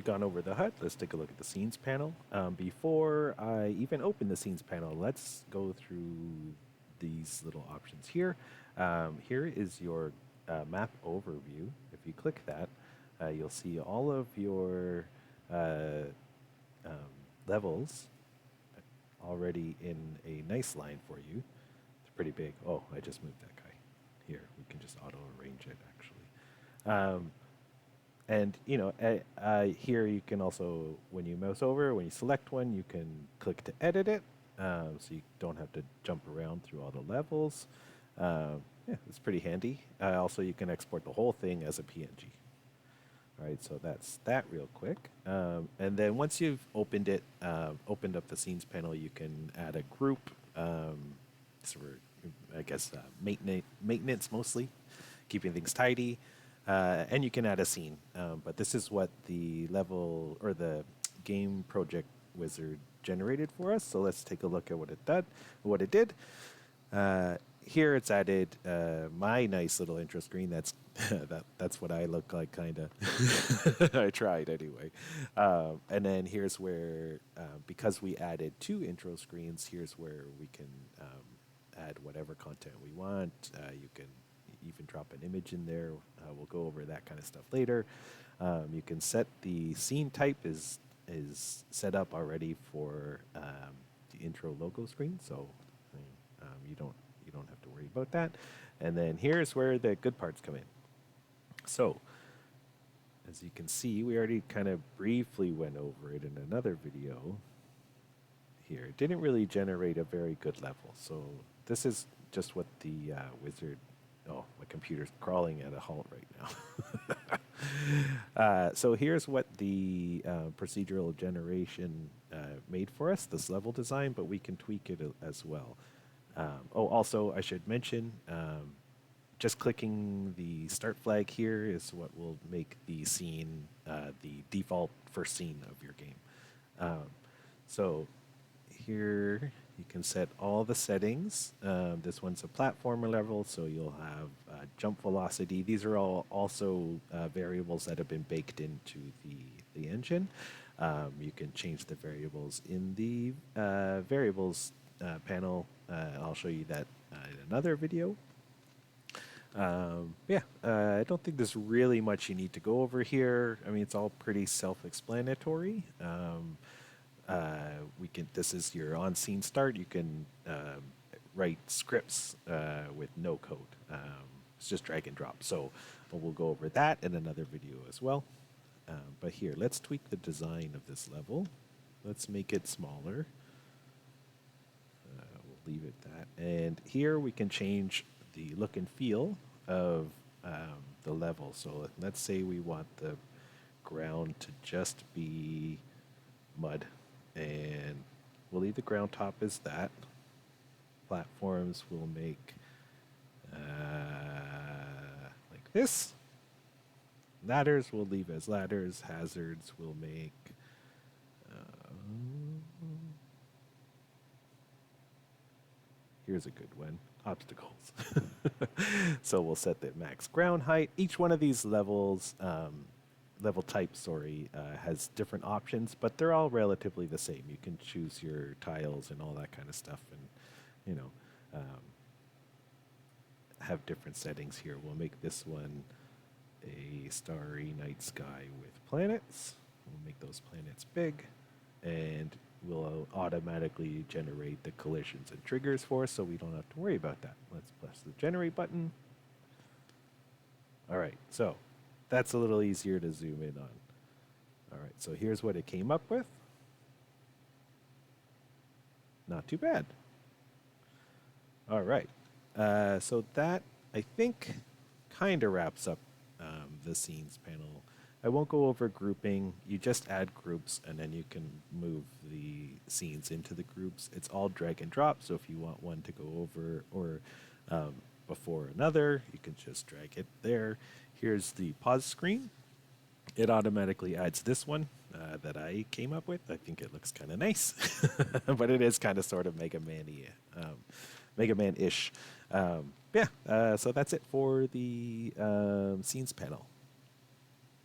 we've gone over the HUD, let's take a look at the scenes panel. Before I even open the scenes panel, let's go through these little options here. Here is your map overview. If you click that, you'll see all of your uh, um, levels already in a nice line for you. It's pretty big. Oh, I just moved that guy. Here, we can just auto arrange it actually. And here you can also, when you mouse over, when you select one, you can click to edit it, so you don't have to jump around through all the levels. Yeah, it's pretty handy. Also, you can export the whole thing as a PNG. All right, so that's that real quick. And then once you've opened it, opened up the scenes panel, you can add a group. So we're, I guess, maintenance mostly, keeping things tidy. And you can add a scene. But this is what the level or the game project wizard generated for us. So let's take a look at what it did. Here it's added my nice little intro screen. That's what I look like, kind of. I tried anyway. And then here's where, because we added two intro screens, here's where we can add whatever content we want. You can even drop an image in there. We'll go over that kind of stuff later. You can set the scene type is set up already for the intro logo screen, so you don't have to worry about that. And then here's where the good parts come in. So as you can see, we already kind of briefly went over it in another video. Here, it didn't really generate a very good level. So this is just what the wizard. Oh, my computer's crawling at a halt right now. So here's what the procedural generation made for us, this level design, but we can tweak it as well. Also, I should mention, just clicking the start flag here is what will make the scene the default first scene of your game. So here you can set all the settings. This one's a platformer level, so you'll have jump velocity. These are all also variables that have been baked into the engine. You can change the variables in the variables panel. I'll show you that in another video. I don't think there's really much you need to go over here. I mean, it's all pretty self-explanatory. This is your on-scene start. You can write scripts with no code. It's just drag and drop. So we'll go over that in another video as well. But here, let's tweak the design of this level. Let's make it smaller. We'll leave it that. And here we can change the look and feel of the level. So let's say we want the ground to just be mud, and we'll leave the ground top as that. Platforms will make like this. Ladders we'll leave as ladders. Hazards we'll make here's a good one. Obstacles. So we'll set the max ground height. Each one of these levels, level type, has different options, but they're all relatively the same. You can choose your tiles and all that kind of stuff, and have different settings here. We'll make this one a starry night sky with planets. We'll make those planets big, and will automatically generate the collisions and triggers for us, so we don't have to worry about that. Let's press the generate button. All right, so that's a little easier to zoom in on. All right, so here's what it came up with. Not too bad. All right, so that, I think, kind of wraps up the scenes panel. I won't go over grouping. You just add groups, and then you can move the scenes into the groups. It's all drag and drop, so if you want one to go over or before another, you can just drag it there. Here's the pause screen. It automatically adds this one that I came up with. I think it looks kind of nice, but it is kind of sort of Mega Man-ish. So that's it for the scenes panel.